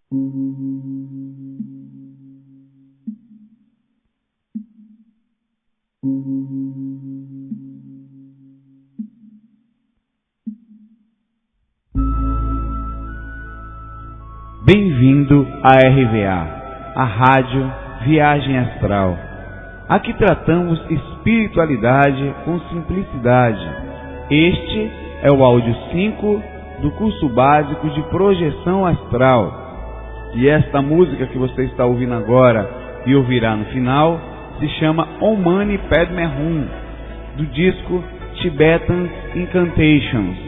Bem-vindo à RVA, a Rádio Viagem Astral. Aqui tratamos espiritualidade com simplicidade. Este é o áudio 5 do curso básico de projeção astral. E esta música que você está ouvindo agora e ouvirá no final se chama Om Mani Padme Hum, do disco Tibetan Incantations.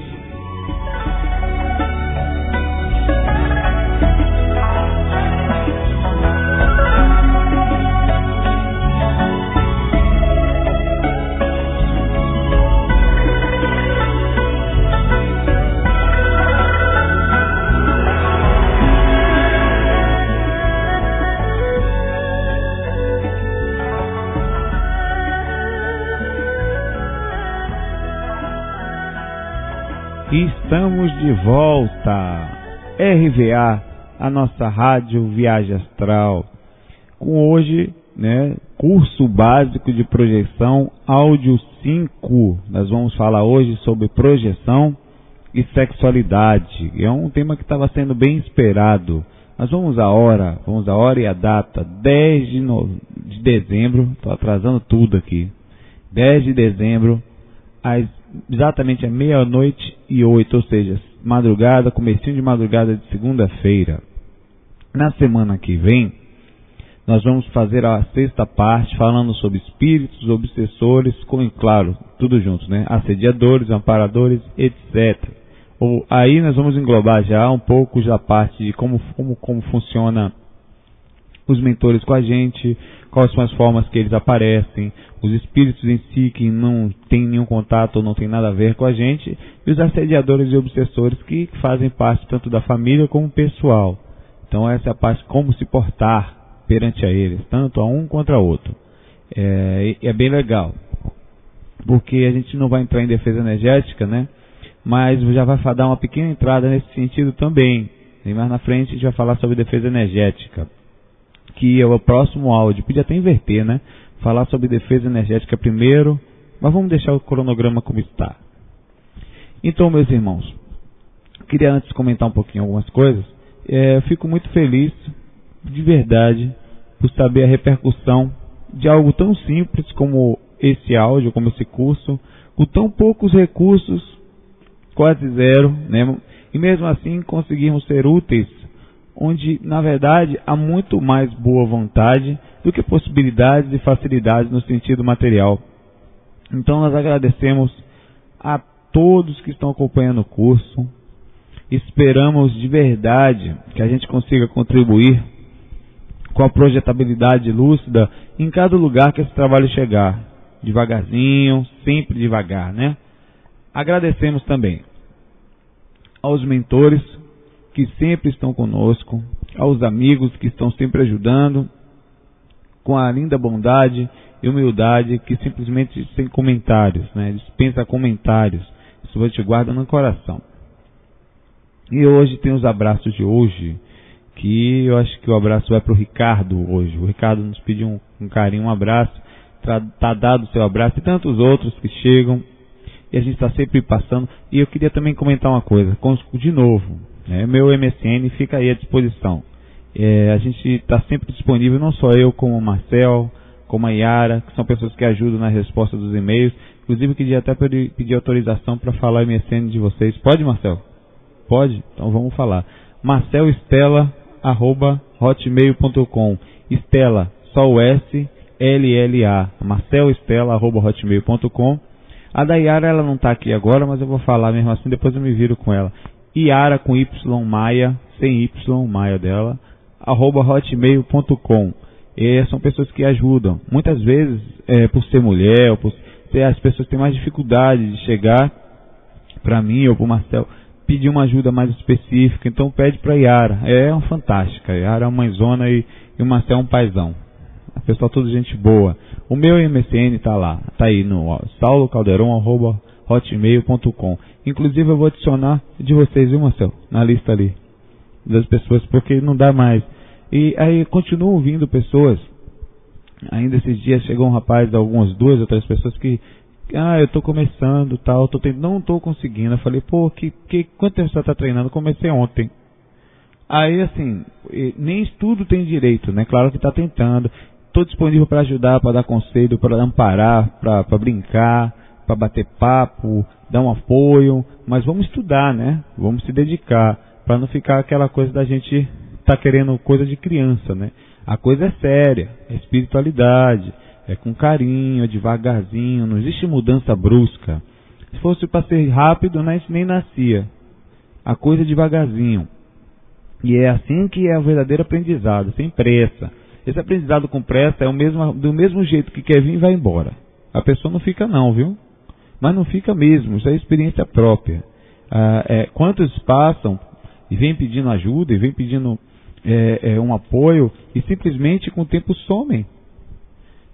Estamos de volta, RVA, a nossa rádio Viagem Astral, com hoje, curso básico de projeção, áudio 5. Nós vamos falar hoje sobre projeção e sexualidade. É um tema que estava sendo bem esperado. Nós vamos a hora e a data, 10 de dezembro, estou atrasando tudo aqui, 10 de dezembro, exatamente à 00:08, ou seja, madrugada, comecinho de madrugada de segunda-feira. Na semana que vem, nós vamos fazer a 6ª parte, falando sobre espíritos, obsessores, claro, tudo junto, assediadores, amparadores, etc. Aí nós vamos englobar já um pouco a parte de como funciona os mentores com a gente, quais são as formas que eles aparecem, os espíritos em si que não tem nenhum contato ou não tem nada a ver com a gente, e os assediadores e obsessores que fazem parte tanto da família como pessoal. Então essa é a parte como se portar perante a eles, tanto a um contra a outro. É bem legal, porque a gente não vai entrar em defesa energética, mas já vai dar uma pequena entrada nesse sentido também. E mais na frente a gente vai falar sobre defesa energética, que é o próximo áudio. Podia até inverter, falar sobre defesa energética primeiro, mas vamos deixar o cronograma como está. Então, meus irmãos, queria antes comentar um pouquinho algumas coisas. Eu fico muito feliz, de verdade, por saber a repercussão de algo tão simples como esse áudio, como esse curso, com tão poucos recursos, quase zero, e mesmo assim conseguimos ser úteis, onde, na verdade, há muito mais boa vontade do que possibilidades e facilidades no sentido material. Então, nós agradecemos a todos que estão acompanhando o curso. Esperamos de verdade que a gente consiga contribuir com a projetabilidade lúcida em cada lugar que esse trabalho chegar. Devagarzinho, sempre devagar, Agradecemos também aos mentores que sempre estão conosco, aos amigos que estão sempre ajudando, com a linda bondade e humildade, que simplesmente sem comentários, dispensa comentários, isso te guarda no coração. E hoje tem os abraços de hoje, que eu acho que o abraço vai para o Ricardo hoje. O Ricardo nos pediu um carinho, um abraço, está dado o seu abraço, e tantos outros que chegam, e a gente está sempre passando. E eu queria também comentar uma coisa, de novo, meu MSN fica aí à disposição. A gente está sempre disponível, não só eu, como o Marcel, como a Yara, que são pessoas que ajudam na resposta dos e-mails. Inclusive, eu queria até pedir autorização para falar o MSN de vocês. Pode, Marcel? Pode? Então vamos falar. marcelestela@hotmail.com. Estela, só o S, LLA. marcelestela@hotmail.com. A da Yara, ela não está aqui agora, mas eu vou falar mesmo assim, depois eu me viro com ela. Yara com Y Maia, sem Y, Maia dela, @hotmail.com. São pessoas que ajudam. Muitas vezes, por ser mulher, as pessoas têm mais dificuldade de chegar para mim ou para o Marcel, pedir uma ajuda mais específica. Então pede para a Yara. É uma fantástica. A Yara é uma mãezona e o Marcel é um paizão. A pessoa toda gente boa. O meu MSN está lá. Está aí no saulocalderon@hotmail.com. Inclusive eu vou adicionar de vocês, viu, Marcel? Na lista ali. das pessoas, porque não dá mais. E aí continuo ouvindo pessoas, ainda esses dias chegou um rapaz, algumas 2 ou 3 pessoas que, eu estou começando, tal, não estou conseguindo. Eu falei, pô, quanto tempo você está treinando? Comecei ontem. Aí, assim, nem estudo tem direito, né? Claro que está tentando. Estou disponível para ajudar, para dar conselho, para amparar, para brincar, para bater papo, dar um apoio. Mas vamos estudar, né? Vamos se dedicar, para não ficar aquela coisa da gente tá querendo coisa de criança, né? A coisa é séria, é espiritualidade, é com carinho, é devagarzinho, não existe mudança brusca. Se fosse para ser rápido, né, nem nascia. A coisa é devagarzinho. E é assim que é o verdadeiro aprendizado, sem pressa. Esse aprendizado com pressa é do mesmo jeito que quer vir e vai embora. A pessoa não fica não, viu? Mas não fica mesmo, isso é experiência própria. Quantos passam e vêm pedindo ajuda, e vêm pedindo um apoio, e simplesmente com o tempo somem.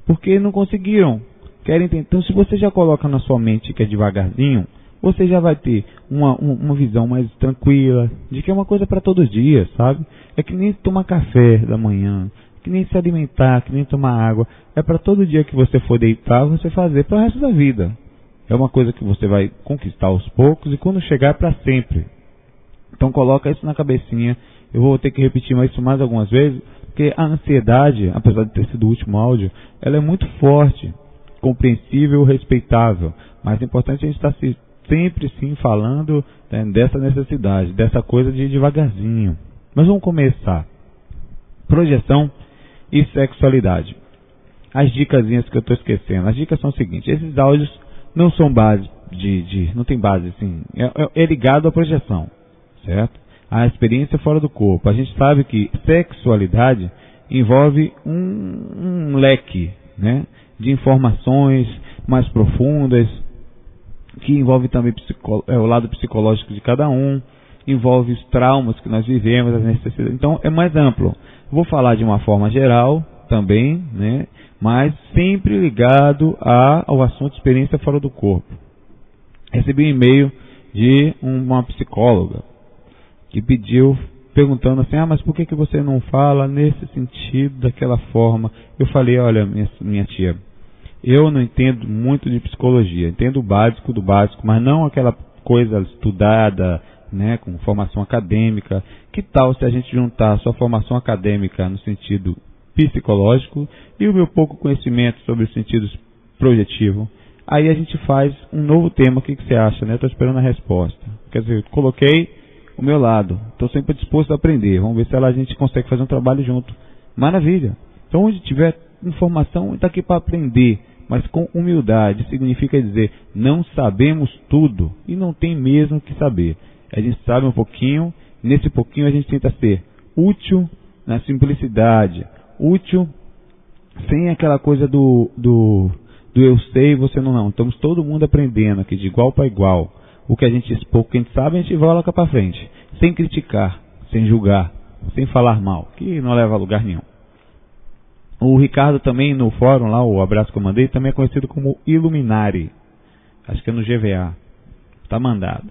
Porque não conseguiram. Querem tentar. Então, se você já coloca na sua mente que é devagarzinho, você já vai ter uma visão mais tranquila, de que é uma coisa para todos os dias, sabe? É que nem tomar café da manhã, que nem se alimentar, que nem tomar água. É para todo dia que você for deitar, você fazer para o resto da vida. É uma coisa que você vai conquistar aos poucos e quando chegar é para sempre. Então coloca isso na cabecinha. Eu vou ter que repetir isso mais algumas vezes, porque a ansiedade, apesar de ter sido o último áudio, ela é muito forte, compreensível, respeitável. Mas é importante a gente estar sempre sim falando, né, dessa necessidade, dessa coisa de devagarzinho. Mas vamos começar. Projeção e sexualidade. As dicasinhas que eu estou esquecendo. As dicas são as seguintes. Esses áudios não são base não tem base assim. É ligado à projeção, certo? A experiência fora do corpo. A gente sabe que sexualidade envolve um leque, né, de informações mais profundas, que envolve também o lado psicológico de cada um, envolve os traumas que nós vivemos, as necessidades. Então é mais amplo. Vou falar de uma forma geral também, né, mas sempre ligado ao assunto experiência fora do corpo. Recebi um e-mail de uma psicóloga que pediu, perguntando assim, mas por que você não fala nesse sentido, daquela forma? Eu falei, olha, minha tia, eu não entendo muito de psicologia, entendo o básico do básico, mas não aquela coisa estudada, né, com formação acadêmica. Que tal se a gente juntar a sua formação acadêmica no sentido psicológico e o meu pouco conhecimento sobre os sentidos projetivo? Aí a gente faz um novo tema, o que você acha, né? Estou esperando a resposta. Quer dizer, coloquei o meu lado, estou sempre disposto a aprender. Vamos ver se a gente consegue fazer um trabalho junto. Maravilha! Então, onde tiver informação, está aqui para aprender, mas com humildade. Significa dizer, não sabemos tudo e não tem mesmo que saber. A gente sabe um pouquinho, nesse pouquinho a gente tenta ser útil na simplicidade, útil sem aquela coisa do eu sei e você não. Estamos todo mundo aprendendo aqui de igual para igual. O que a gente expor, o que a gente sabe, a gente coloca para frente, sem criticar, sem julgar, sem falar mal, que não leva a lugar nenhum. O Ricardo também no fórum lá, o abraço que eu mandei, também é conhecido como Iluminari. Acho que é no GVA. Está mandado.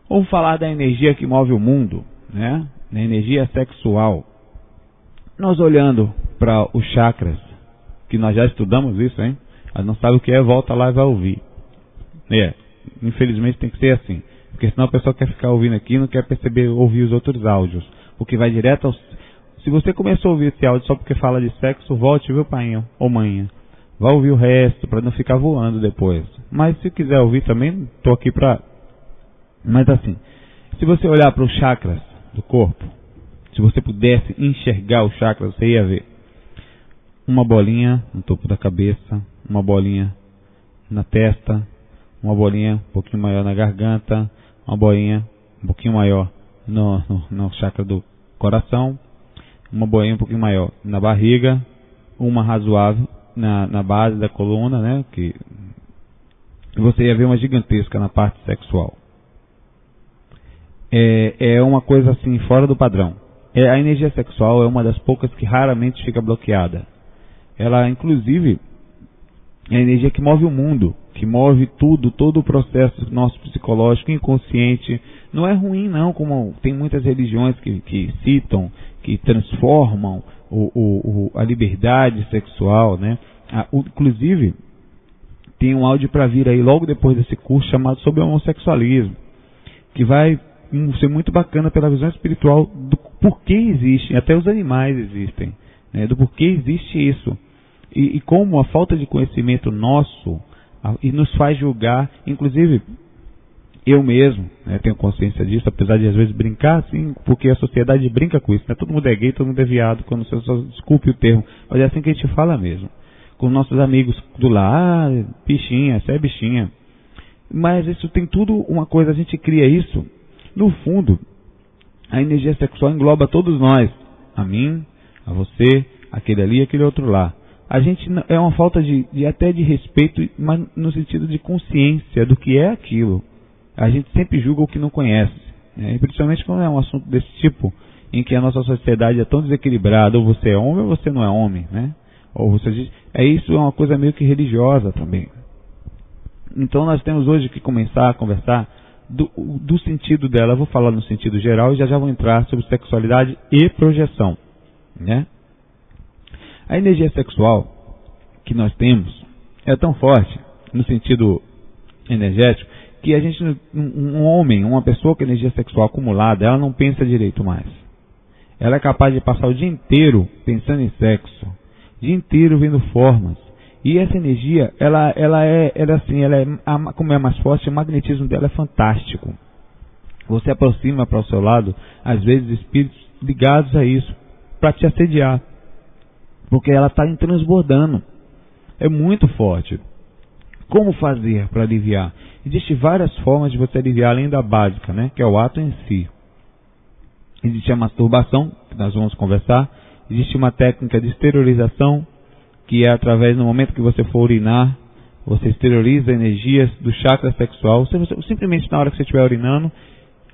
Vamos falar da energia que move o mundo, né? Na energia sexual. Nós olhando para os chakras, que nós já estudamos isso, hein? Mas não sabe o que é, volta lá e vai ouvir. Infelizmente tem que ser assim. Porque senão a pessoa quer ficar ouvindo aqui e não quer ouvir os outros áudios. Porque vai direto aos... Se você começou a ouvir esse áudio só porque fala de sexo, volte, viu, pai ou mãe? Vai ouvir o resto, para não ficar voando depois. Mas se quiser ouvir também, estou aqui para... Mas assim, se você olhar para os chakras do corpo, se você pudesse enxergar os chakras, você ia ver uma bolinha no topo da cabeça, uma bolinha na testa, uma bolinha um pouquinho maior na garganta, uma bolinha um pouquinho maior no chakra do coração, uma bolinha um pouquinho maior na barriga, uma razoável na base da coluna, né? Que você ia ver uma gigantesca na parte sexual. É uma coisa assim, fora do padrão. A energia sexual é uma das poucas que raramente fica bloqueada. Ela, inclusive, é a energia que move o mundo. que move tudo, todo o processo nosso psicológico, inconsciente. Não é ruim não, como tem muitas religiões que citam, que transformam a liberdade sexual, né? Inclusive, tem um áudio para vir aí logo depois desse curso chamado sobre o homossexualismo, que vai ser muito bacana pela visão espiritual do porquê existem, até os animais existem, né? Do porquê existe isso. E como a falta de conhecimento nosso e nos faz julgar, inclusive eu mesmo, né, tenho consciência disso, apesar de às vezes brincar assim, porque a sociedade brinca com isso, né? Todo mundo é gay, todo mundo é viado, quando você só desculpe o termo, mas é assim que a gente fala mesmo. Com nossos amigos do lar, bichinha, você é bichinha. Mas isso tem tudo uma coisa, a gente cria isso. No fundo, a energia sexual engloba todos nós. A mim, a você, aquele ali e aquele outro lá. A gente é uma falta até de respeito, mas no sentido de consciência do que é aquilo. A gente sempre julga o que não conhece, né? E principalmente quando é um assunto desse tipo, em que a nossa sociedade é tão desequilibrada, ou você é homem ou você não é homem, né? Ou você diz, isso é uma coisa meio que religiosa também. Então nós temos hoje que começar a conversar do sentido dela. Eu vou falar no sentido geral e já vou entrar sobre sexualidade e projeção, né? A energia sexual que nós temos é tão forte no sentido energético que a gente, um homem, uma pessoa com energia sexual acumulada, ela não pensa direito mais. Ela é capaz de passar o dia inteiro pensando em sexo, o dia inteiro vendo formas. E essa energia, como é mais forte, o magnetismo dela é fantástico. Você aproxima para o seu lado, às vezes, espíritos ligados a isso, para te assediar. Porque ela está transbordando. É muito forte. Como fazer para aliviar? Existem várias formas de você aliviar, além da básica, né? Que é o ato em si. Existe a masturbação, que nós vamos conversar. Existe uma técnica de esterilização, que é através do momento que você for urinar, você esteriliza energias do chakra sexual. Simplesmente na hora que você estiver urinando,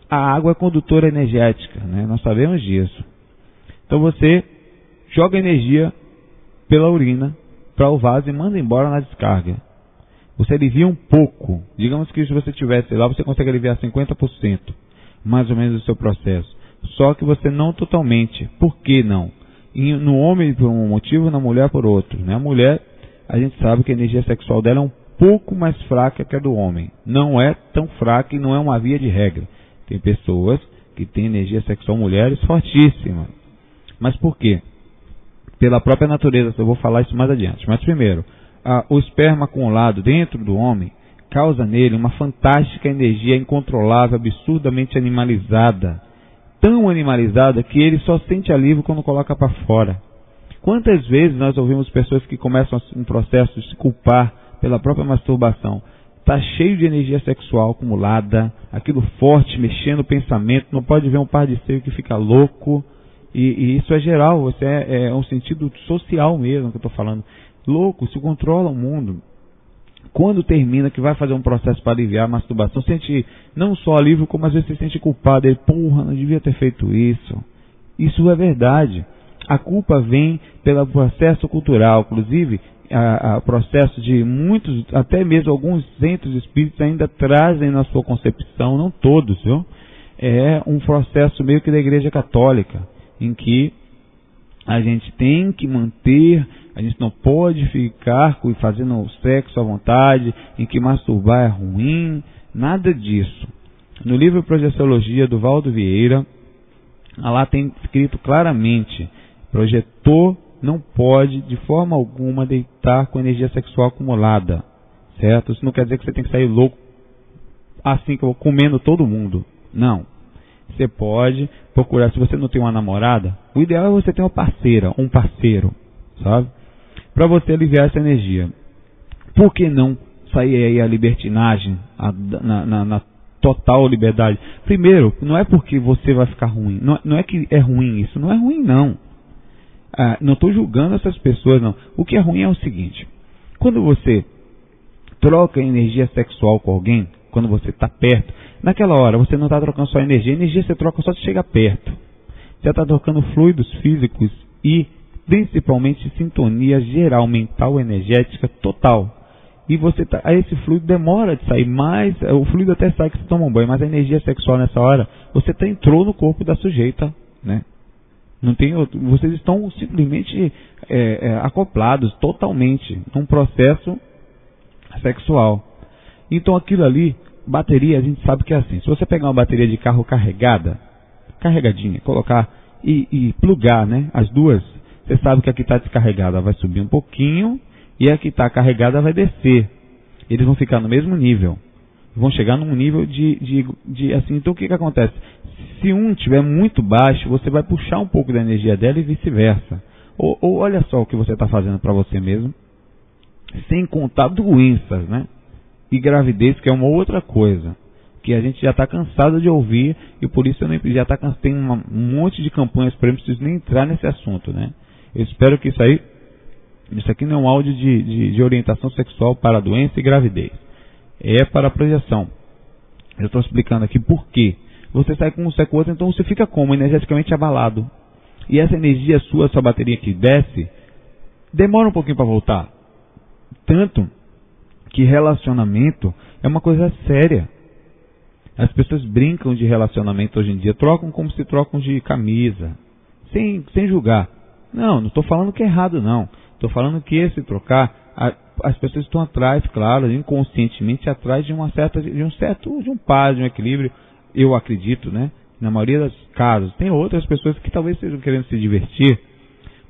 a água é condutora energética, né? Nós sabemos disso. Então você joga energia pela urina para o vaso e manda embora na descarga. Você alivia um pouco. Digamos que se você tivesse lá, você consegue aliviar 50%, mais ou menos, do seu processo. Só que você não totalmente. Por que não? No homem por um motivo, na mulher por outro, né? A mulher, a gente sabe que a energia sexual dela é um pouco mais fraca que a do homem. Não é tão fraca e não é uma via de regra. Tem pessoas que têm energia sexual, mulheres, fortíssimas. Mas por quê? Pela própria natureza, eu vou falar isso mais adiante. Mas primeiro, o esperma acumulado dentro do homem causa nele uma fantástica energia incontrolável, absurdamente animalizada. Tão animalizada que ele só sente alívio quando coloca para fora. Quantas vezes nós ouvimos pessoas que começam um processo de se culpar pela própria masturbação? Está cheio de energia sexual acumulada, aquilo forte, mexendo o pensamento, não pode ver um par de seio que fica louco. E isso é geral, é um sentido social mesmo que eu estou falando. Louco, se controla o mundo. Quando termina, que vai fazer um processo para aliviar a masturbação, sente não só alívio, como às vezes se sente culpado. Ele, porra, não devia ter feito isso. Isso é verdade. A culpa vem pelo processo cultural. Inclusive, o processo de muitos, até mesmo alguns centros espíritas ainda trazem na sua concepção, não todos, viu? É um processo meio que da Igreja Católica, em que a gente tem que manter, a gente não pode ficar fazendo sexo à vontade, em que masturbar é ruim, nada disso. No livro Projeciologia do Valdo Vieira, lá tem escrito claramente, projetor não pode de forma alguma deitar com energia sexual acumulada, certo? Isso não quer dizer que você tem que sair louco assim, comendo todo mundo, não. Você pode procurar, se você não tem uma namorada, o ideal é você ter uma parceira, um parceiro, sabe? Para você aliviar essa energia. Por que não sair aí a libertinagem, na total liberdade? Primeiro, não é porque você vai ficar ruim, não é que é ruim isso, não é ruim não. Não estou julgando essas pessoas não. O que é ruim é o seguinte, quando você troca energia sexual com alguém, quando você está perto, naquela hora você não está trocando só energia você troca só de chegar perto. Você está trocando fluidos físicos e principalmente sintonia geral, mental, energética, total. e aí esse fluido demora de sair mais, o fluido até sai que você toma um banho, mas a energia sexual nessa hora, você entrou no corpo da sujeita, né? Não tem outro, vocês estão simplesmente acoplados totalmente num processo sexual. Então aquilo ali, bateria, a gente sabe que é assim. Se você pegar uma bateria de carro carregadinha, colocar e plugar, né, as duas, você sabe que a que está descarregada vai subir um pouquinho e a que está carregada vai descer. Eles vão ficar no mesmo nível. Vão chegar num nível de assim. Então o que acontece? Se um estiver muito baixo, você vai puxar um pouco da energia dela e vice-versa. Ou olha só o que você está fazendo para você mesmo, sem contar doenças, né? E gravidez, que é uma outra coisa, que a gente já está cansado de ouvir, e por isso já está cansado. Tem um monte de campanhas, por exemplo, preciso nem entrar nesse assunto, né? Eu espero que isso aqui não é um áudio de orientação sexual para doença e gravidez. É para projeção. Eu estou explicando aqui por quê. Você sai com um, sai com o outro, então você fica como? Energeticamente abalado. E essa energia sua bateria que desce, demora um pouquinho para voltar. Tanto que relacionamento é uma coisa séria. As pessoas brincam de relacionamento hoje em dia, trocam como se trocam de camisa, sem julgar. Não estou falando que é errado, não. Estou falando que esse trocar, as pessoas estão atrás, claro, inconscientemente atrás de um par, de um equilíbrio. Eu acredito, né? Na maioria dos casos. Tem outras pessoas que talvez estejam querendo se divertir,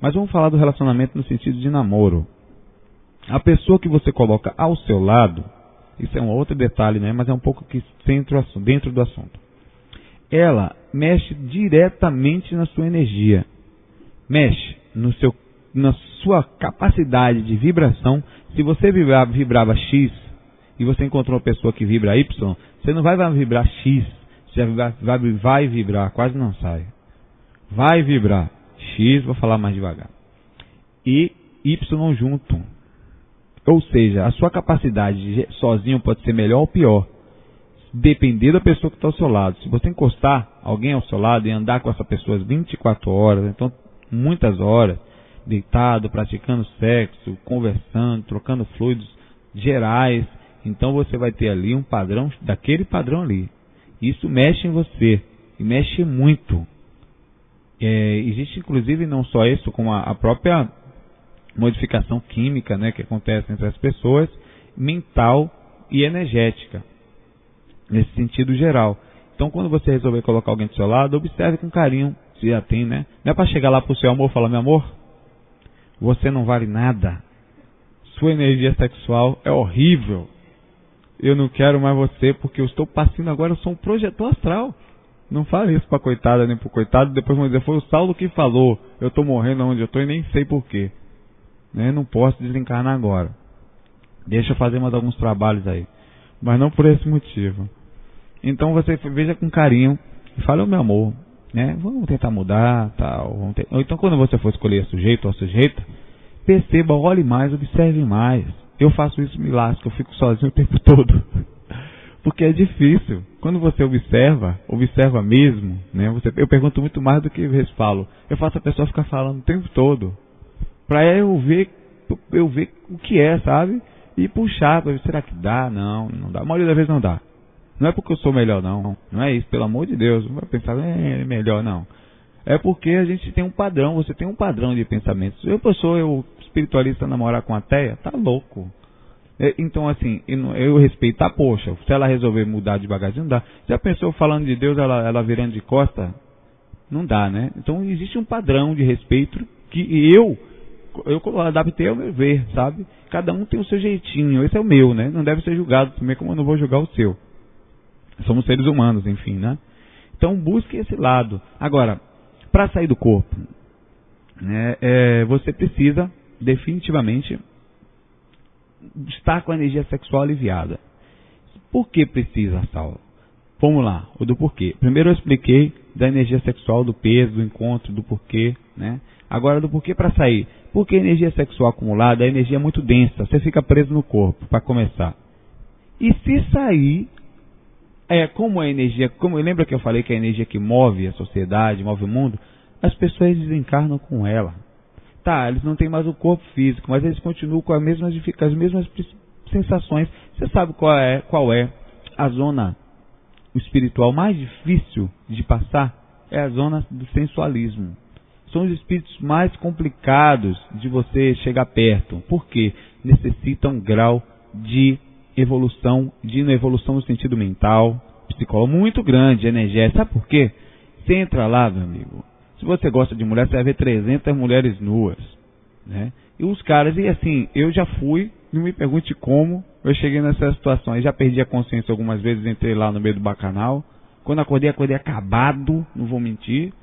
mas vamos falar do relacionamento no sentido de namoro. A pessoa que você coloca ao seu lado, isso é um outro detalhe, né? Mas é um pouco que dentro do assunto. Ela mexe diretamente na sua energia. Mexe na sua capacidade de vibração. Se você vibrava X e você encontrou uma pessoa que vibra Y, você não vai vibrar X, você vai vibrar, quase não sai. Vai vibrar X, vou falar mais devagar, e Y junto. Ou seja, a sua capacidade sozinho pode ser melhor ou pior, depender da pessoa que está ao seu lado. Se você encostar alguém ao seu lado e andar com essa pessoa 24 horas, então muitas horas, deitado, praticando sexo, conversando, trocando fluidos gerais, então você vai ter ali um padrão, daquele padrão ali. Isso mexe em você, e mexe muito. Existe inclusive não só isso, como a própria modificação química, né, que acontece entre as pessoas, mental e energética, nesse sentido geral. Então quando você resolver colocar alguém do seu lado, observe com carinho, se já tem, né? Não é para chegar lá pro seu amor e falar: meu amor, você não vale nada, sua energia sexual é horrível, eu não quero mais você porque eu estou passando agora, eu sou um projetor astral. Não fale isso para coitada nem para coitado, depois vão dizer: foi o Saulo que falou, eu estou morrendo onde eu estou e nem sei porquê. Né? Não posso desencarnar agora. Deixa eu fazer mais alguns trabalhos aí. Mas não por esse motivo. Então você veja com carinho e fale: meu amor, né? Vamos tentar mudar, tal. Ou então quando você for escolher sujeito ou sujeita, perceba, olhe mais, observe mais. Eu faço isso, me lasco, eu fico sozinho o tempo todo. Porque é difícil. Quando você observa mesmo, né? Eu pergunto muito mais do que eu falo. Eu faço a pessoa ficar falando o tempo todo. Para eu ver o que é, sabe? E puxar, para ver, será que dá? Não dá. A maioria das vezes não dá. Não é porque eu sou melhor, não. Não é isso, pelo amor de Deus. Não vai pensar, é melhor, não. É porque a gente tem um padrão, você tem um padrão de pensamentos. Eu espiritualista, namorar com ateia, tá louco. Então, assim, eu respeito a poxa. Se ela resolver mudar devagarzinho, não dá. Já pensou falando de Deus, ela virando de costa? Não dá, né? Então, existe um padrão de respeito que eu adaptei ao meu ver, sabe? Cada um tem o seu jeitinho, esse é o meu, né? Não deve ser julgado também, como eu não vou julgar o seu. Somos seres humanos, enfim, né? Então busque esse lado. Agora, para sair do corpo, né, você precisa definitivamente estar com a energia sexual aliviada. Por que precisa, Saulo? Vamos lá, o do porquê. Primeiro eu expliquei da energia sexual, do peso, do encontro, do porquê, né? Agora do porquê para sair. Porque a energia sexual acumulada, a energia é muito densa, você fica preso no corpo, para começar. E se sair, como a energia, lembra que eu falei que a energia que move a sociedade, move o mundo, as pessoas desencarnam com ela. Tá, eles não têm mais o corpo físico, mas eles continuam com as mesmas sensações. Você sabe qual é a zona espiritual mais difícil de passar? É a zona do sensualismo. São os espíritos mais complicados de você chegar perto. Por quê? Necessitam um grau de evolução no sentido mental, psicológico, muito grande, energético. Sabe por quê? Você entra lá, meu amigo. Se você gosta de mulher, você vai ver 300 mulheres nuas, né? E os caras, e assim, eu já fui, não me pergunte como, eu cheguei nessa situação, já perdi a consciência algumas vezes, entrei lá no meio do bacanal. Quando acordei acabado, não vou mentir,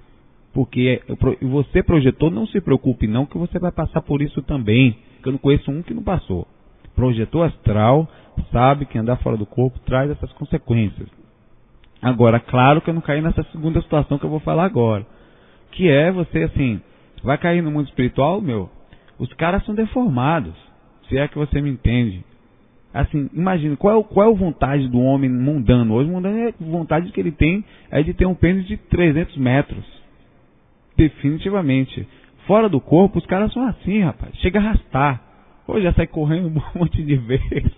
porque você projetou, não se preocupe não, que você vai passar por isso também, que eu não conheço um que não passou. Projetou astral, sabe que andar fora do corpo traz essas consequências. Agora, claro que eu não caí nessa segunda situação que eu vou falar agora, que é você, assim, vai cair no mundo espiritual, os caras são deformados, se é que você me entende. Assim, imagina, qual é a vontade do homem mundano? Hoje, mundano, a vontade que ele tem é de ter um pênis de 300 metros. Definitivamente. Fora do corpo, os caras são assim, rapaz. Chega a arrastar. Hoje já sai correndo um monte de vezes.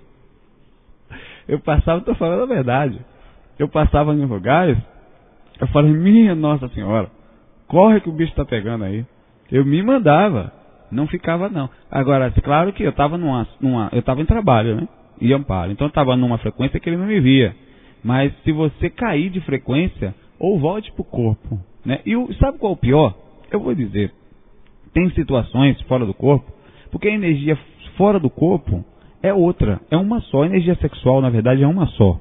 Estou falando a verdade. Eu passava em lugares, eu falei, minha Nossa Senhora, corre que o bicho está pegando aí. Eu me mandava, não ficava não. Agora, claro que eu estava eu estava em trabalho, né? Em Amparo. Então eu estava numa frequência que ele não me via. Mas se você cair de frequência, ou volte para o corpo, né? E sabe qual é o pior? Eu vou dizer, tem situações fora do corpo, porque a energia fora do corpo é outra, é uma só. A energia sexual, na verdade, é uma só.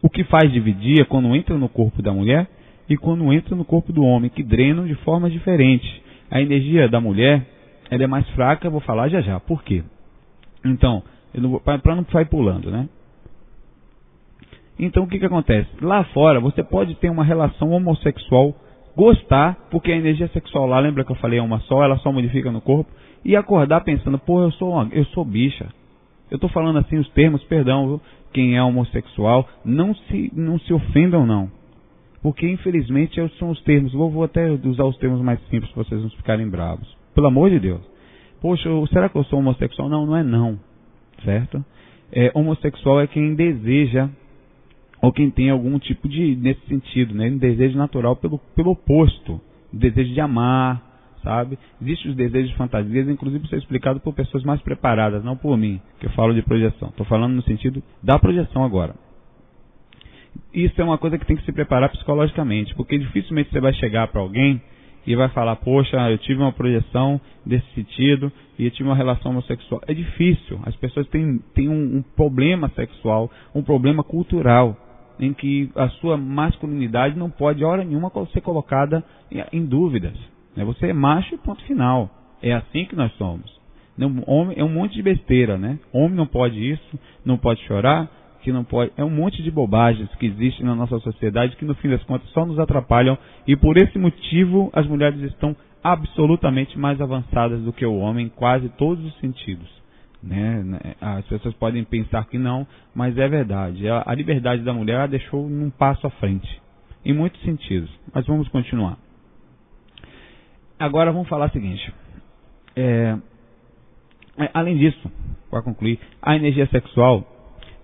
O que faz dividir é quando entra no corpo da mulher e quando entra no corpo do homem, que drenam de forma diferente. A energia da mulher, ela é mais fraca, eu vou falar já já. Por quê? Então, para não sair pulando, né? Então, o que acontece? Lá fora, você pode ter uma relação homossexual, gostar, porque a energia sexual lá, lembra que eu falei, é uma só, ela só modifica no corpo, e acordar pensando, eu sou bicha. Eu estou falando assim os termos, perdão, viu? Quem é homossexual, não se ofendam não. Porque infelizmente são os termos, vou até usar os termos mais simples para vocês não ficarem bravos. Pelo amor de Deus. Poxa, será que eu sou homossexual? Não, não é não. Certo? Homossexual é quem deseja, ou quem tem algum tipo nesse sentido, né? Um desejo natural pelo oposto. Desejo de amar, sabe? Existem os desejos de fantasias, inclusive isso é explicado por pessoas mais preparadas, não por mim, que eu falo de projeção. Estou falando no sentido da projeção agora. Isso é uma coisa que tem que se preparar psicologicamente, porque dificilmente você vai chegar para alguém e vai falar, poxa, eu tive uma projeção desse sentido e eu tive uma relação homossexual. É difícil, as pessoas têm um problema sexual, um problema cultural, em que a sua masculinidade não pode, hora nenhuma, ser colocada em dúvidas. Você é macho e ponto final. É assim que nós somos. Homem é um monte de besteira, né? Homem não pode isso, não pode chorar, que não pode. É um monte de bobagens que existem na nossa sociedade que no fim das contas só nos atrapalham e por esse motivo as mulheres estão absolutamente mais avançadas do que o homem em quase todos os sentidos, né? As pessoas podem pensar que não, mas é verdade. A liberdade da mulher a deixou num passo à frente, em muitos sentidos. Mas vamos continuar. Agora vamos falar o seguinte, além disso, para concluir, a energia sexual,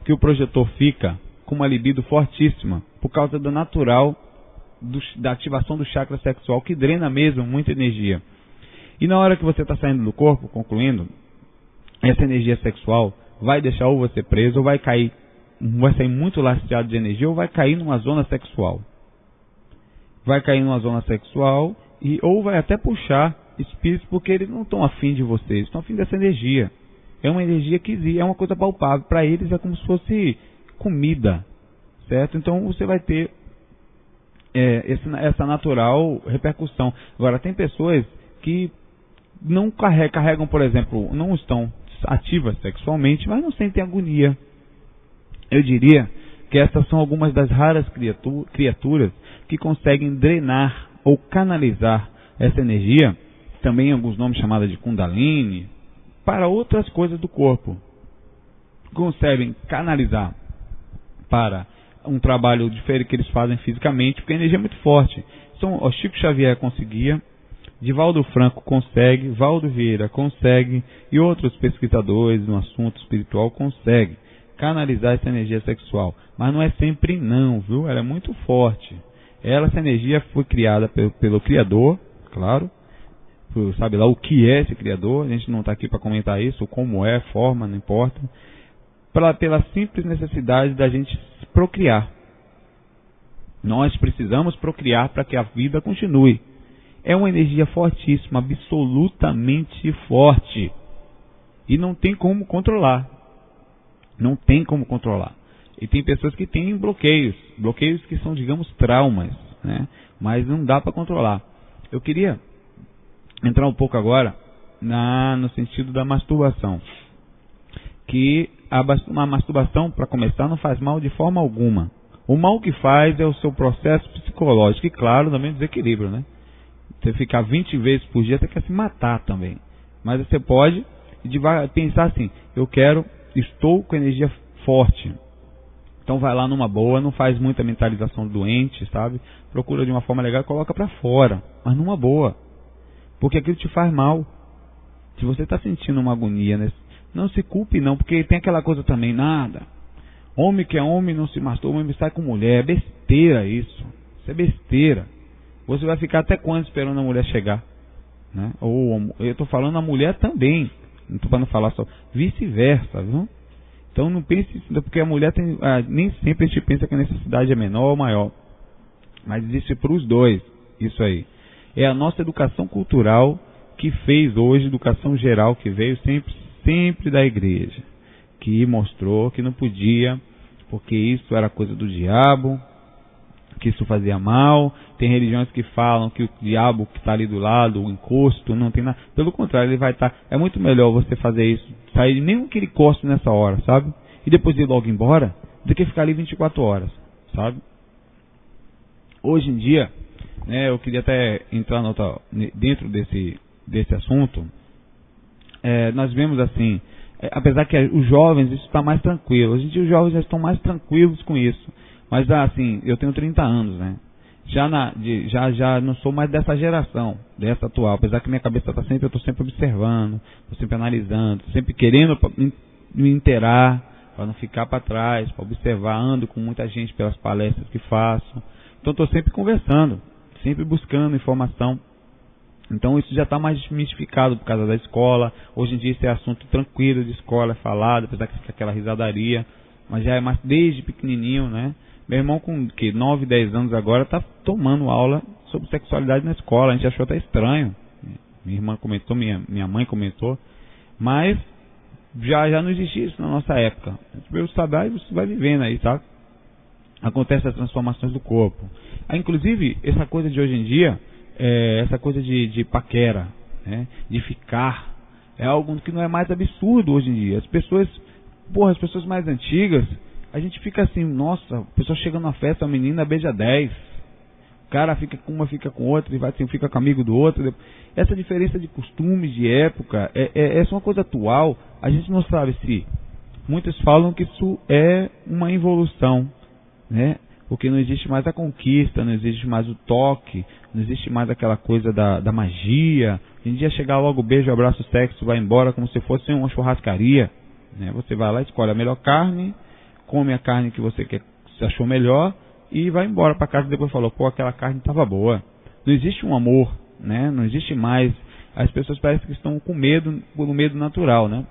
que o projetor fica com uma libido fortíssima, por causa da natural, da ativação do chakra sexual, que drena mesmo muita energia. E na hora que você está saindo do corpo, concluindo, essa energia sexual vai deixar ou você preso, ou vai sair muito laceado de energia, ou vai cair numa zona sexual. Vai cair numa zona sexual, ou vai até puxar espíritos, porque eles não estão afim de vocês, estão afim dessa energia. É uma energia que é uma coisa palpável. Para eles é como se fosse comida, certo? Então você vai ter essa natural repercussão. Agora, tem pessoas que não carregam, por exemplo, não estão ativas sexualmente, mas não sentem agonia. Eu diria que essas são algumas das raras criaturas que conseguem drenar ou canalizar essa energia, também alguns nomes chamados de Kundalini, para outras coisas do corpo. Conseguem canalizar para um trabalho diferente que eles fazem fisicamente, porque a energia é muito forte. Então, o Chico Xavier conseguia, Divaldo Franco consegue, Valdo Vieira consegue e outros pesquisadores no assunto espiritual conseguem canalizar essa energia sexual. Mas não é sempre não, viu? Ela é muito forte. Essa energia foi criada pelo Criador, claro. Sabe lá o que é esse Criador, a gente não está aqui para comentar isso, como é, forma, não importa. Pela simples necessidade da gente procriar. Nós precisamos procriar para que a vida continue. É uma energia fortíssima, absolutamente forte. E não tem como controlar. Não tem como controlar. E tem pessoas que têm bloqueios que são, digamos, traumas, né? Mas não dá para controlar. Eu queria entrar um pouco agora no sentido da masturbação. Que a masturbação, para começar, não faz mal de forma alguma. O mal que faz é o seu processo psicológico e, claro, também desequilíbrio, né? Você ficar 20 vezes por dia, você quer se matar também. Mas você pode pensar assim, estou com energia forte. Então vai lá numa boa, não faz muita mentalização doente, sabe? Procura de uma forma legal e coloca para fora, mas numa boa. Porque aquilo te faz mal. Se você está sentindo uma agonia, né? Não se culpe não, porque tem aquela coisa também, nada. Homem que é homem não se masturba, homem sai com mulher. É besteira isso. Isso é besteira. Você vai ficar até quando esperando a mulher chegar? Né? Ou eu estou falando a mulher também. Não estou para não falar só. Vice-versa, viu? Então não pense, porque a mulher tem. Nem sempre a gente pensa que a necessidade é menor ou maior. Mas existe para os dois. Isso aí. É a nossa educação cultural que fez hoje, educação geral que veio sempre da igreja. Que mostrou que não podia, porque isso era coisa do diabo, que isso fazia mal. Tem religiões que falam que o diabo que está ali do lado, o encosto, não tem nada. Pelo contrário, ele vai estar. É muito melhor você fazer isso, sair nem que ele encoste nessa hora, sabe? E depois ir logo embora, do que ficar ali 24 horas, sabe? Hoje em dia, né, eu queria até entrar dentro desse assunto. Nós vemos assim, apesar que os jovens, isso está mais tranquilo. Hoje em dia os jovens já estão mais tranquilos com isso. Mas assim, eu tenho 30 anos, né? Já não sou mais dessa geração, dessa atual. Apesar que minha cabeça está sempre, eu estou sempre observando, estou sempre analisando, sempre querendo me inteirar, para não ficar para trás, para observar, ando com muita gente pelas palestras que faço. Então estou sempre conversando, sempre buscando informação. Então isso já está mais desmistificado por causa da escola. Hoje em dia isso é assunto tranquilo de escola, é falado, apesar que fica aquela risadaria. Mas já é mais desde pequenininho, né? Meu irmão com 9, 10 anos agora está tomando aula sobre sexualidade na escola. A gente achou até estranho. Minha irmã comentou, minha mãe comentou. Mas já não existia isso na nossa época. Pelo saber, você vai vivendo aí, tá? Acontece as transformações do corpo. Inclusive, essa coisa de hoje em dia, essa coisa de paquera, né? De ficar, é algo que não é mais absurdo hoje em dia. As pessoas mais antigas, a gente fica assim, nossa, a pessoa chega numa festa, a menina beija 10, o cara fica com uma, fica com outra, e vai assim, fica com amigo do outro. Essa diferença de costumes, de época, essa é uma coisa atual. A gente não sabe se muitos falam que isso é uma evolução, né? Porque não existe mais a conquista, não existe mais o toque, não existe mais aquela coisa da magia. Hoje em dia chegar logo, beijo, abraço, sexo, vai embora como se fosse uma churrascaria, né? Você vai lá, escolhe a melhor carne, come a carne que você achou melhor e vai embora para casa e depois falou, aquela carne estava boa. Não existe um amor, né? Não existe mais. As pessoas parecem que estão com medo, por um medo natural, né?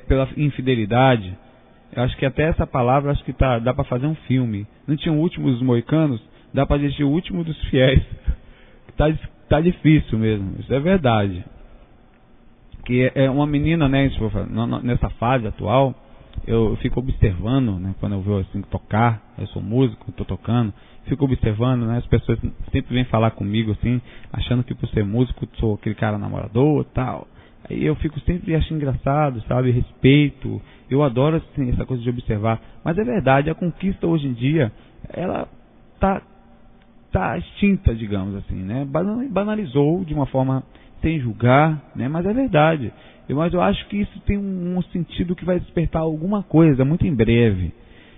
Pela infidelidade. Eu acho que até essa palavra, acho que dá para fazer um filme. Não tinha o último dos moicanos? Dá para dizer o último dos fiéis. Tá difícil mesmo, isso é verdade. Que é uma menina, né, nessa fase atual, eu fico observando, né, quando eu vou assim tocar, eu sou músico, estou tocando, fico observando, né, as pessoas sempre vêm falar comigo assim, achando que por ser músico sou aquele cara namorador e tal. Aí eu fico sempre achando engraçado, sabe, respeito, eu adoro assim, essa coisa de observar. Mas é verdade, a conquista hoje em dia, ela tá extinta, digamos assim, né, banalizou de uma forma sem julgar, né, mas é verdade. Mas eu acho que isso tem um sentido que vai despertar alguma coisa muito em breve.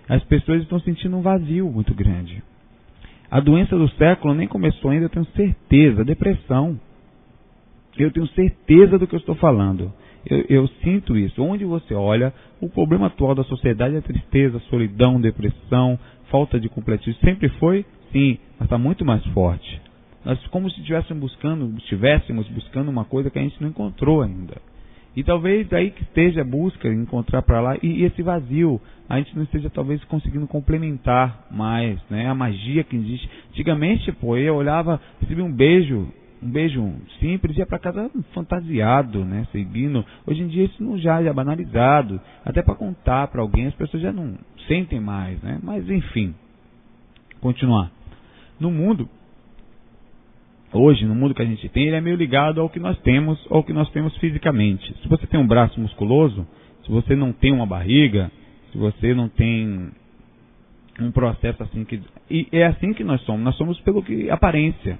As pessoas estão sentindo um vazio muito grande. A doença do século nem começou ainda, eu tenho certeza, depressão. Eu tenho certeza do que eu estou falando. Eu sinto isso. Onde você olha, o problema atual da sociedade é tristeza, solidão, depressão, falta de completismo. Sempre foi, sim, mas está muito mais forte. Nós como se estivéssemos buscando uma coisa que a gente não encontrou ainda. E talvez aí que esteja a busca, encontrar para lá, e esse vazio, a gente não esteja talvez conseguindo complementar mais, né? A magia que existe. Antigamente, eu olhava, recebia um beijo simples, ia para casa fantasiado, né? Seguindo. Hoje em dia isso já é banalizado. Até para contar para alguém, as pessoas já não sentem mais, né? Mas enfim, continuar. No mundo, hoje, no mundo que a gente tem, ele é meio ligado ao que nós temos, ou ao que nós temos fisicamente. Se você tem um braço musculoso, se você não tem uma barriga, se você não tem um processo assim que... E é assim que nós somos pelo que aparência.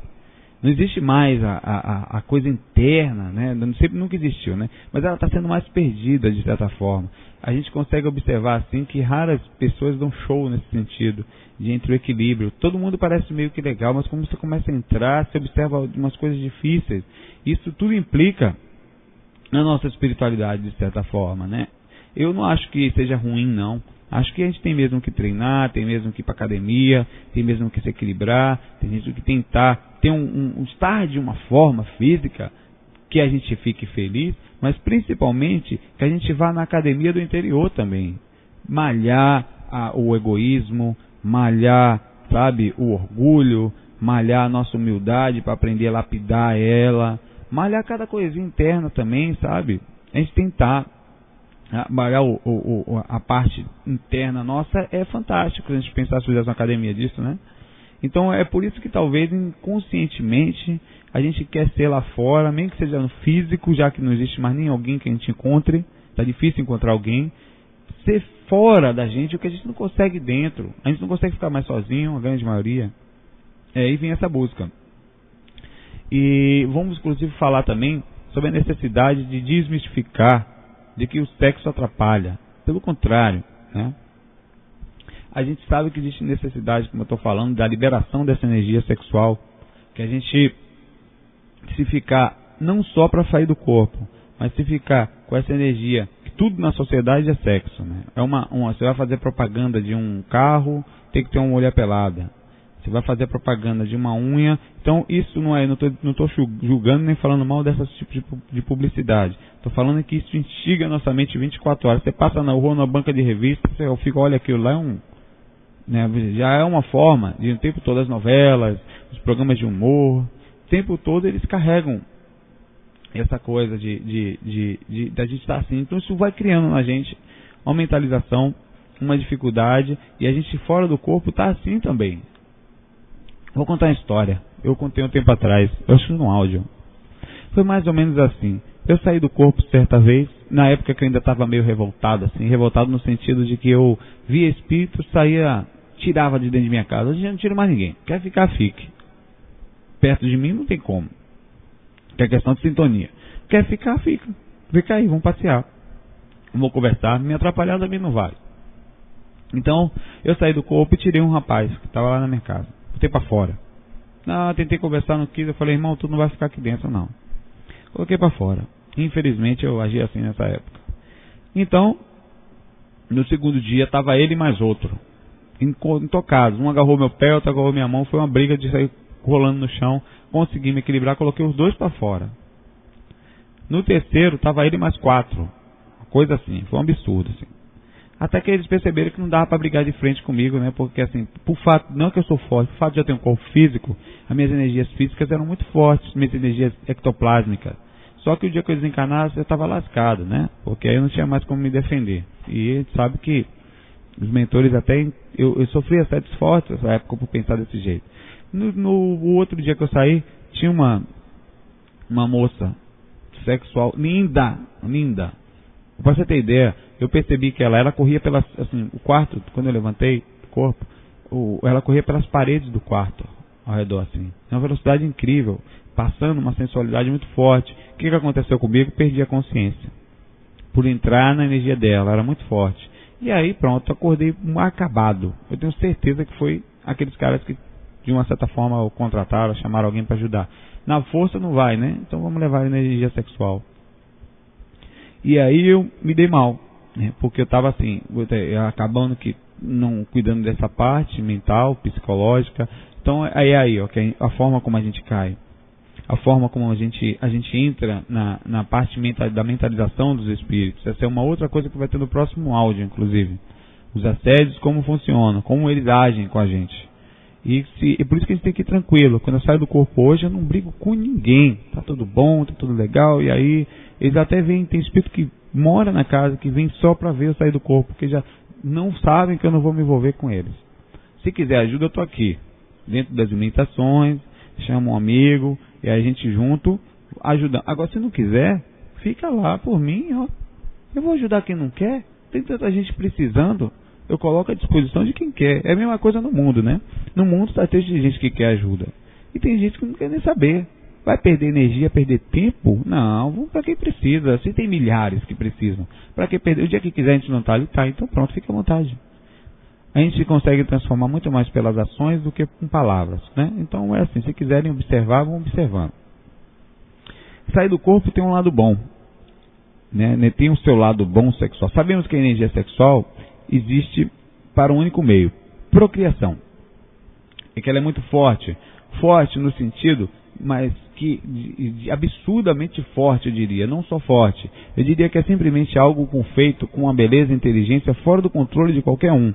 Não existe mais a coisa interna, né? Nunca existiu, né? Mas ela está sendo mais perdida, de certa forma. A gente consegue observar, assim, que raras pessoas dão show nesse sentido, de entre o equilíbrio. Todo mundo parece meio que legal, mas quando você começa a entrar, você observa umas coisas difíceis. Isso tudo implica na nossa espiritualidade, de certa forma, né? Eu não acho que seja ruim, não. Acho que a gente tem mesmo que treinar, tem mesmo que ir para academia, tem mesmo que se equilibrar, tem mesmo que tentar ter estar de uma forma física que a gente fique feliz, mas principalmente que a gente vá na academia do interior também. Malhar o egoísmo, malhar, sabe, o orgulho, malhar a nossa humildade para aprender a lapidar ela, malhar cada coisinha interna também, sabe? A gente tentar malhar a parte interna nossa é fantástico se a gente pensar se fizesse uma academia disso, né? Então é por isso que talvez inconscientemente a gente quer ser lá fora, mesmo que seja no físico, já que não existe mais nem alguém que a gente encontre, está difícil encontrar alguém, ser fora da gente o que a gente não consegue dentro. A gente não consegue ficar mais sozinho, a grande maioria. Aí vem essa busca. E vamos inclusive falar também sobre a necessidade de desmistificar de que o sexo atrapalha. Pelo contrário, né? A gente sabe que existe necessidade, como eu estou falando, da liberação dessa energia sexual, que a gente, se ficar, não só para sair do corpo, mas se ficar com essa energia, que tudo na sociedade é sexo, né? Você vai fazer propaganda de um carro, tem que ter uma mulher pelada. Você vai fazer propaganda de uma unha. Então isso não estou julgando nem falando mal desse tipo de publicidade. Estou falando que isso instiga a nossa mente 24 horas. Você passa na rua, na banca de revista, você fica, olha aquilo lá, já é uma forma de o tempo todo as novelas, os programas de humor, o tempo todo eles carregam essa coisa da gente estar assim. Então isso vai criando na gente uma mentalização, uma dificuldade, e a gente fora do corpo está assim também. Vou contar uma história. Eu contei um tempo atrás, eu acho num áudio. Foi mais ou menos assim. Eu saí do corpo certa vez, na época que eu ainda estava meio revoltado, assim, revoltado no sentido de que eu via espírito, tirava de dentro de minha casa. Hoje eu não tiro mais ninguém. Quer ficar, fique. Perto de mim não tem como. Que é questão de sintonia. Quer ficar, fica. Fica aí, vamos passear. Vamos conversar, me atrapalhar também não vale. Então, eu saí do corpo e tirei um rapaz que estava lá na minha casa. Botei para fora. Tentei conversar, não quis. Eu falei, irmão, tu não vai ficar aqui dentro, não. Coloquei para fora. Infelizmente, eu agi assim nessa época. Então, no segundo dia, estava ele e mais outro. Intocados. Um agarrou meu pé, outro agarrou minha mão. Foi uma briga de sair rolando no chão. Consegui me equilibrar, coloquei os dois para fora. No terceiro, estava ele e mais 4. Uma coisa assim. Foi um absurdo, assim. Até que eles perceberam que não dava para brigar de frente comigo, né? Porque assim, por fato, não que eu sou forte, por fato de eu ter um corpo físico, as minhas energias físicas eram muito fortes, minhas energias ectoplásmicas. Só que o dia que eu desencarnasse, eu estava lascado, né? Porque aí eu não tinha mais como me defender. E a gente sabe que os mentores até... Eu sofri assédios fortes nessa época por pensar desse jeito. No outro dia que eu saí, tinha uma moça sexual linda. Pra você ter ideia, eu percebi que ela corria pelas, assim, o quarto, quando eu levantei o corpo, ela corria pelas paredes do quarto, ao redor, assim. Uma velocidade incrível, passando uma sensualidade muito forte. O que aconteceu comigo? Perdi a consciência. Por entrar na energia dela, era muito forte. E aí, pronto, acordei acabado. Eu tenho certeza que foi aqueles caras que de uma certa forma, ou contratar, ou chamar alguém para ajudar. Na força não vai, né? Então vamos levar ele na energia sexual. E aí eu me dei mal, né? Porque eu estava assim, acabando que não cuidando dessa parte mental, psicológica. Então aí, ok, a forma como a gente cai. A forma como a gente entra na parte da mentalização dos espíritos. Essa é uma outra coisa que vai ter no próximo áudio, inclusive. Os assédios, como funcionam, como eles agem com a gente. E por isso que a gente tem que ir tranquilo. Quando eu saio do corpo hoje, eu não brigo com ninguém. Tá tudo bom, tá tudo legal. E aí, eles até vêm, tem espírito que mora na casa, que vem só para ver eu sair do corpo, porque já não sabem que eu não vou me envolver com eles. Se quiser ajuda, eu tô aqui. Dentro das limitações, chama um amigo, e aí a gente junto ajuda. Agora, se não quiser, fica lá por mim, ó. Eu vou ajudar quem não quer. Tem tanta gente precisando. Eu coloco à disposição de quem quer. É a mesma coisa no mundo, né? No mundo está cheio de gente que quer ajuda. E tem gente que não quer nem saber. Vai perder energia, perder tempo? Não, vamos para quem precisa. Se tem milhares que precisam. Para que perder? O dia que quiser a gente não está ali, tá. Então pronto, fica à vontade. A gente consegue transformar muito mais pelas ações do que com palavras, né? Então é assim, se quiserem observar, vão observando. Sair do corpo tem um lado bom, né? Tem o seu lado bom sexual. Sabemos que a energia sexual existe para um único meio, procriação. E que ela é muito forte. Forte no sentido, mas de absurdamente forte, eu diria. Não só forte. Eu diria que é simplesmente algo feito com uma beleza e inteligência fora do controle de qualquer um.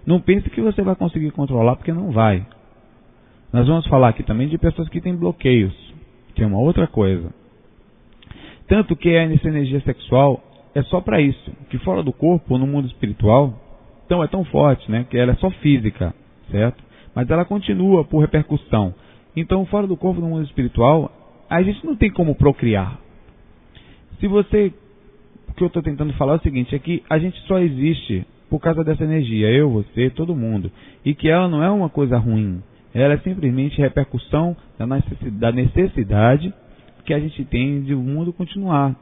Não pense que você vai conseguir controlar, porque não vai. Nós vamos falar aqui também de pessoas que têm bloqueios, que é uma outra coisa. Tanto que essa energia sexual é só para isso, que fora do corpo, no mundo espiritual, então é tão forte, né, que ela é só física, certo? Mas ela continua por repercussão. Então, fora do corpo, no mundo espiritual, a gente não tem como procriar. O que eu estou tentando falar é o seguinte, é que a gente só existe por causa dessa energia, eu, você, todo mundo. E que ela não é uma coisa ruim. Ela é simplesmente repercussão da necessidade que a gente tem de o mundo continuar.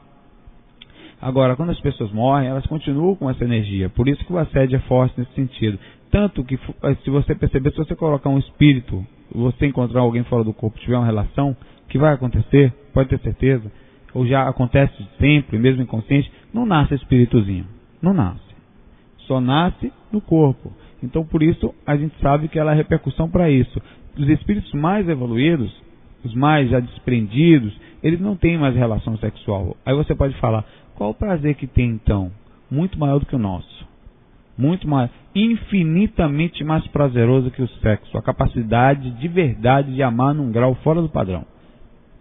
Agora, quando as pessoas morrem, elas continuam com essa energia. Por isso que o assédio é forte nesse sentido. Tanto que, se você perceber, se você colocar um espírito, você encontrar alguém fora do corpo, tiver uma relação, que vai acontecer, pode ter certeza, ou já acontece sempre, mesmo inconsciente, não nasce espíritozinho. Não nasce. Só nasce no corpo. Então, por isso, a gente sabe que ela é repercussão para isso. Os espíritos mais evoluídos, os mais já desprendidos, eles não têm mais relação sexual. Aí você pode falar, qual o prazer que tem então? Muito maior do que o nosso. Muito mais, infinitamente mais prazeroso que o sexo. A capacidade de verdade de amar num grau fora do padrão.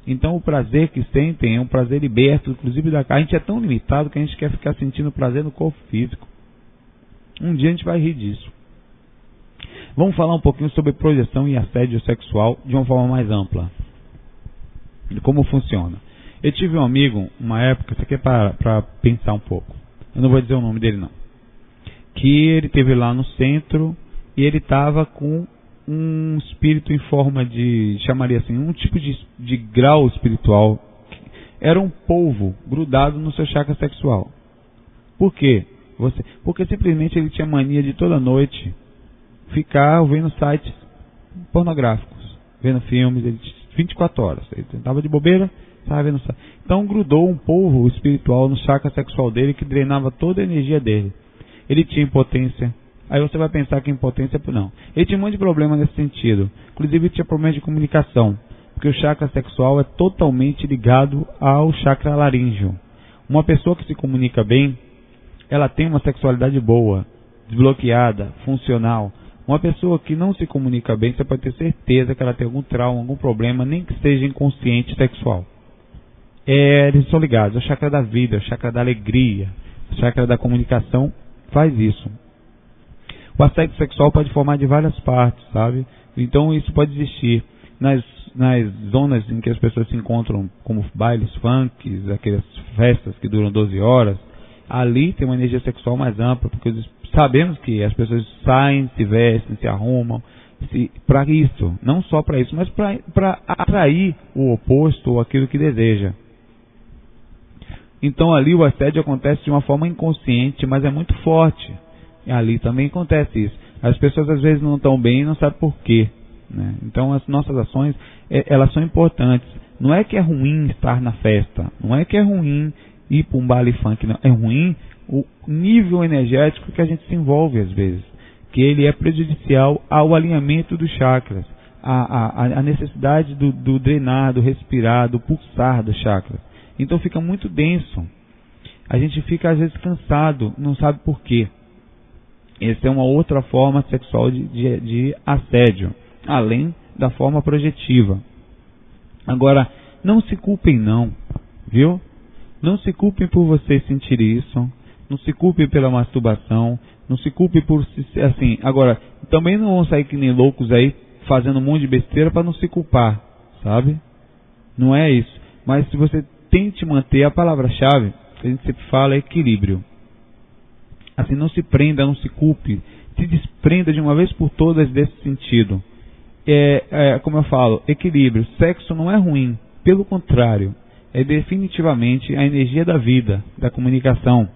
Então o prazer que sentem é um prazer liberto, inclusive da carne. A gente é tão limitado que a gente quer ficar sentindo prazer no corpo físico. Um dia a gente vai rir disso. Vamos falar um pouquinho sobre projeção e assédio sexual de uma forma mais ampla. De como funciona. Eu tive um amigo, uma época, isso aqui é para pensar um pouco. Eu não vou dizer o nome dele não. Que ele esteve lá no centro e ele estava com um espírito em forma de, chamaria assim, um tipo de grau espiritual. Era um polvo grudado no seu chakra sexual. Por quê? Porque simplesmente ele tinha mania de toda noite ficar vendo sites pornográficos, vendo filmes, 24 horas. Ele estava de bobeira, estava vendo sites. Então grudou um polvo espiritual no chakra sexual dele que drenava toda a energia dele. Ele tinha impotência. Aí você vai pensar que impotência não. Ele tinha um monte de problema nesse sentido. Inclusive ele tinha problemas de comunicação, porque o chakra sexual é totalmente ligado ao chakra laríngeo. Uma pessoa que se comunica bem, ela tem uma sexualidade boa, desbloqueada, funcional. Uma pessoa que não se comunica bem, você pode ter certeza que ela tem algum trauma, algum problema, nem que seja inconsciente sexual. Eles são ligados ao chakra da vida, ao chakra da alegria, ao chakra da comunicação, faz isso. O assédio sexual pode formar de várias partes, sabe? Então isso pode existir nas zonas em que as pessoas se encontram, como bailes funks, aquelas festas que duram 12 horas. Ali tem uma energia sexual mais ampla, porque sabemos que as pessoas saem, se vestem, se arrumam, para isso, não só para isso, mas para atrair o oposto ou aquilo que deseja. Então ali o assédio acontece de uma forma inconsciente, mas é muito forte. E ali também acontece isso. As pessoas às vezes não estão bem e não sabem por quê. né? Então as nossas ações, elas são importantes. Não é que é ruim estar na festa, não é que é ruim ir para um baile funk, não. É ruim o nível energético que a gente se envolve às vezes, que ele é prejudicial ao alinhamento dos chakras, a necessidade do drenar, do respirar, do pulsar dos chakras. Então fica muito denso. A gente fica às vezes cansado, não sabe por quê. Essa é uma outra forma sexual de assédio, além da forma projetiva. Agora, não se culpem não, viu? Não se culpem por você sentir isso, não se culpem pela masturbação, não se culpem por assim. Agora, também não vão sair que nem loucos aí, fazendo um monte de besteira para não se culpar, sabe? Não é isso. Mas se você tente manter a palavra-chave, que a gente sempre fala, é equilíbrio. Assim, não se prenda, não se culpe, se desprenda de uma vez por todas desse sentido. Como eu falo, equilíbrio. Sexo não é ruim, pelo contrário, é definitivamente a energia da vida, da comunicação,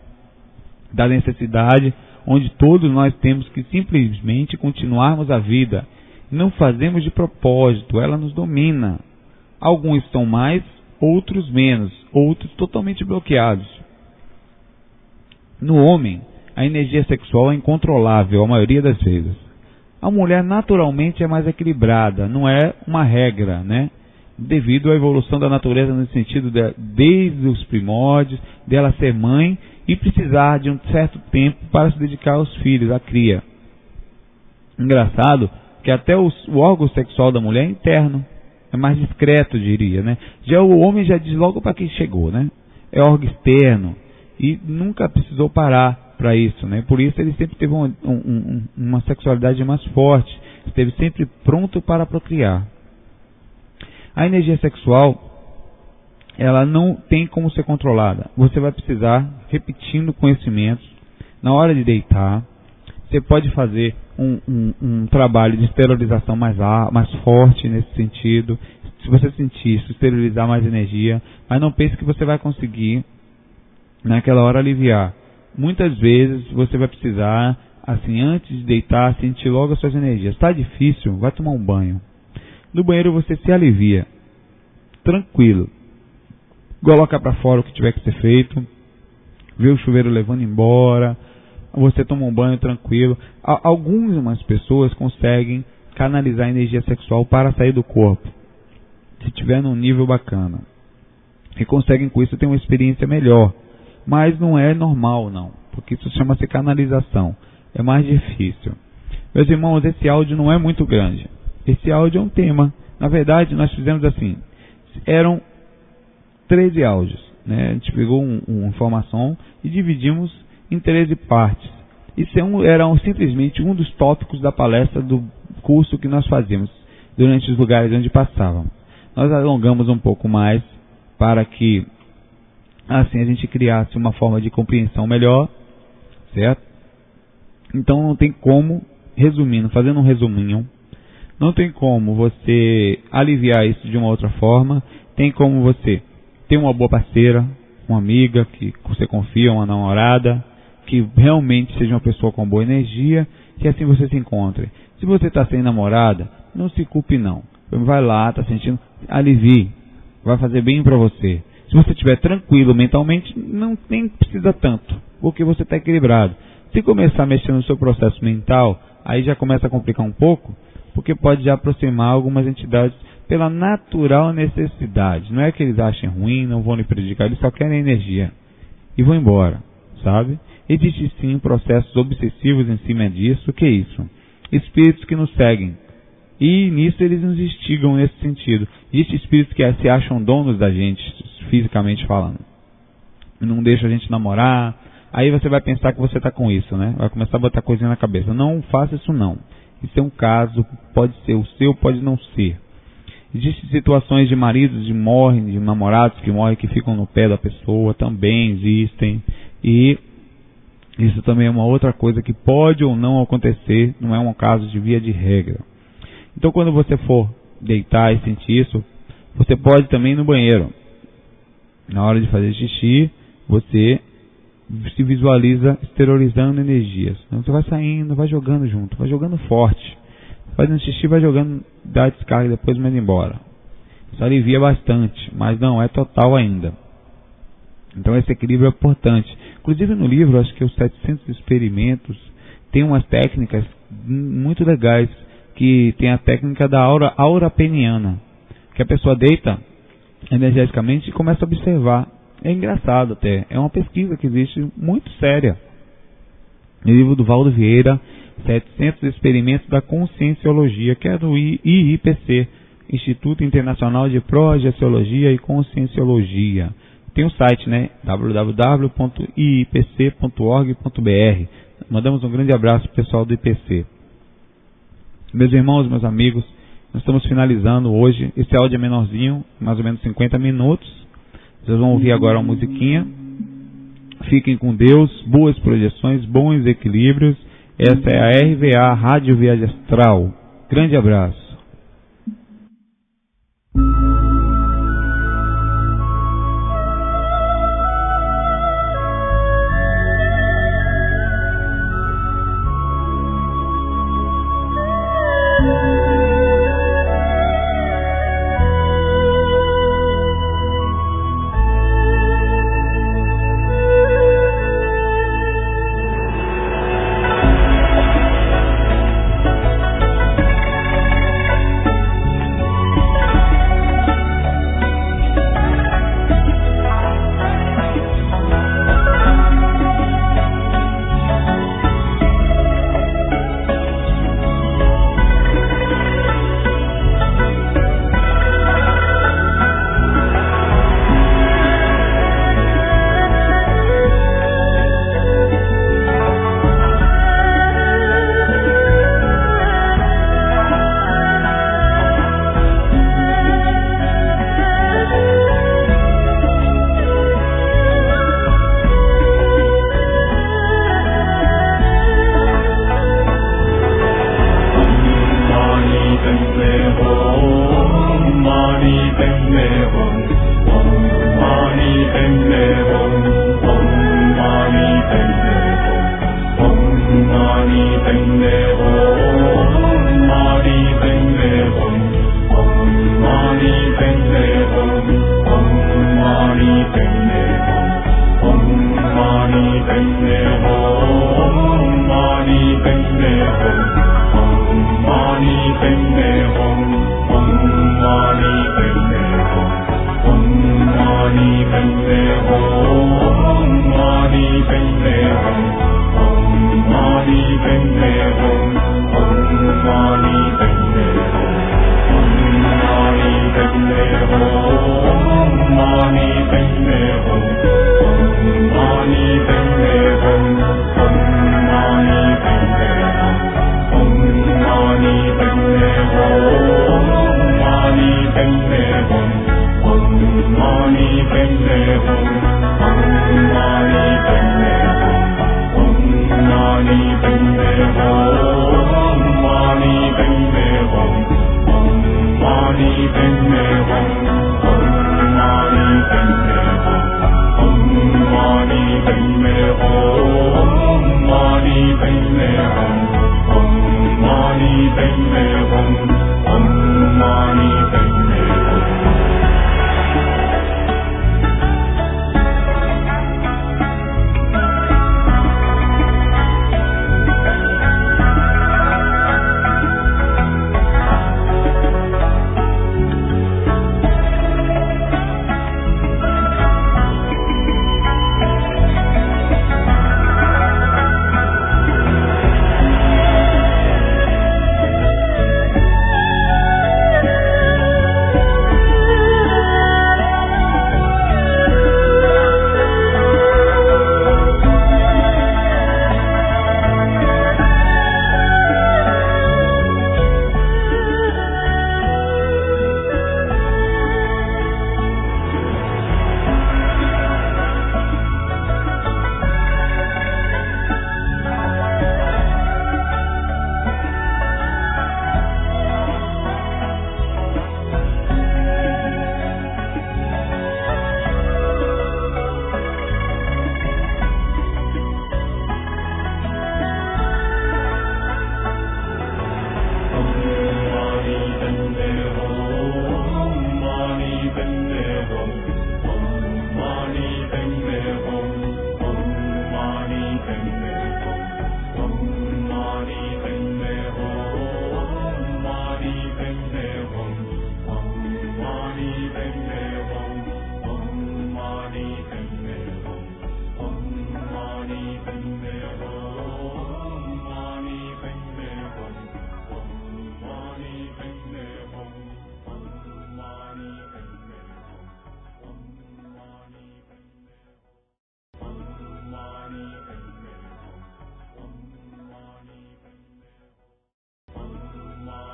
da necessidade, onde todos nós temos que simplesmente continuarmos a vida. Não fazemos de propósito, ela nos domina. Alguns são mais, outros menos, outros totalmente bloqueados. No homem, a energia sexual é incontrolável a maioria das vezes. A mulher naturalmente é mais equilibrada, não é uma regra, né? Devido à evolução da natureza no sentido desde os primórdios, dela ser mãe e precisar de um certo tempo para se dedicar aos filhos, à cria. Engraçado que até o órgão sexual da mulher é interno, é mais discreto, diria, né? Já o homem já diz logo para quem chegou, né? É órgão externo e nunca precisou parar para isso, né? Por isso ele sempre teve uma sexualidade mais forte, esteve sempre pronto para procriar. A energia sexual, ela não tem como ser controlada. Você vai precisar, repetindo conhecimentos, na hora de deitar. Você pode fazer um trabalho de esterilização mais forte nesse sentido. Se você sentir isso, esterilizar mais energia, mas não pense que você vai conseguir naquela hora aliviar. Muitas vezes você vai precisar, assim, antes de deitar, sentir logo as suas energias. Está difícil? Vai tomar um banho. No banheiro você se alivia, tranquilo. Coloca para fora o que tiver que ser feito, vê o chuveiro levando embora, você toma um banho tranquilo. Algumas pessoas conseguem canalizar a energia sexual para sair do corpo, se tiver num nível bacana. E conseguem com isso ter uma experiência melhor. Mas não é normal não, porque isso chama-se canalização. É mais difícil. Meus irmãos, esse áudio não é muito grande. Esse áudio é um tema. Na verdade, nós fizemos assim. Eram 13 áudios, né? A gente pegou uma informação e dividimos em 13 partes. Isso era simplesmente um dos tópicos da palestra do curso que nós fazíamos durante os lugares onde passávamos. Nós alongamos um pouco mais para que assim a gente criasse uma forma de compreensão melhor, certo? Então não tem como, resumindo, fazendo um resuminho, não tem como você aliviar isso de uma outra forma. Tem como você ter uma boa parceira, uma amiga que você confia, uma namorada, que realmente seja uma pessoa com boa energia, que assim você se encontre. Se você está sem namorada, não se culpe não. Vai lá, está sentindo, alivie, vai fazer bem para você. Se você estiver tranquilo mentalmente, nem precisa tanto, porque você está equilibrado. Se começar a mexer no seu processo mental, aí já começa a complicar um pouco, porque pode já aproximar algumas entidades pela natural necessidade. Não é que eles achem ruim, não vão lhe prejudicar, eles só querem energia e vão embora, sabe? Existem sim processos obsessivos em cima disso. O que é isso? Espíritos que nos seguem. E nisso eles nos instigam nesse sentido. Existem espíritos que se acham donos da gente, fisicamente falando. Não deixam a gente namorar. Aí você vai pensar que você está com isso, né? Vai começar a botar coisinha na cabeça. Não faça isso não. Isso é um caso, pode ser o seu, pode não ser. Existem situações de maridos que morrem, de namorados que morrem, que ficam no pé da pessoa, também existem. E isso também é uma outra coisa que pode ou não acontecer, não é um caso de via de regra. Então quando você for deitar e sentir isso, você pode também ir no banheiro. Na hora de fazer xixi, você se visualiza esterilizando energias. Então você vai saindo, vai jogando junto, vai jogando forte. fazendo xixi, vai jogando, dá descarga, depois manda embora. Isso alivia bastante, mas não é total ainda. Então esse equilíbrio é importante. Inclusive no livro, acho que os 700 experimentos, tem umas técnicas muito legais, que tem a técnica da aura peniana, que a pessoa deita energeticamente e começa a observar. É engraçado até, é uma pesquisa que existe muito séria. No livro do Valdo Vieira, 700 experimentos da conscienciologia, que é do IIPC, Instituto Internacional de Projeciologia e Conscienciologia. Tem um site, né? www.iipc.org.br. Mandamos um grande abraço pro pessoal do IPC. Meus irmãos, meus amigos, nós estamos finalizando hoje. Esse áudio é menorzinho, mais ou menos 50 minutos. Vocês vão ouvir agora uma musiquinha. Fiquem com Deus, boas projeções, bons equilíbrios. Essa é a RVA, Rádio Viagem Astral. Grande abraço.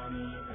Amém.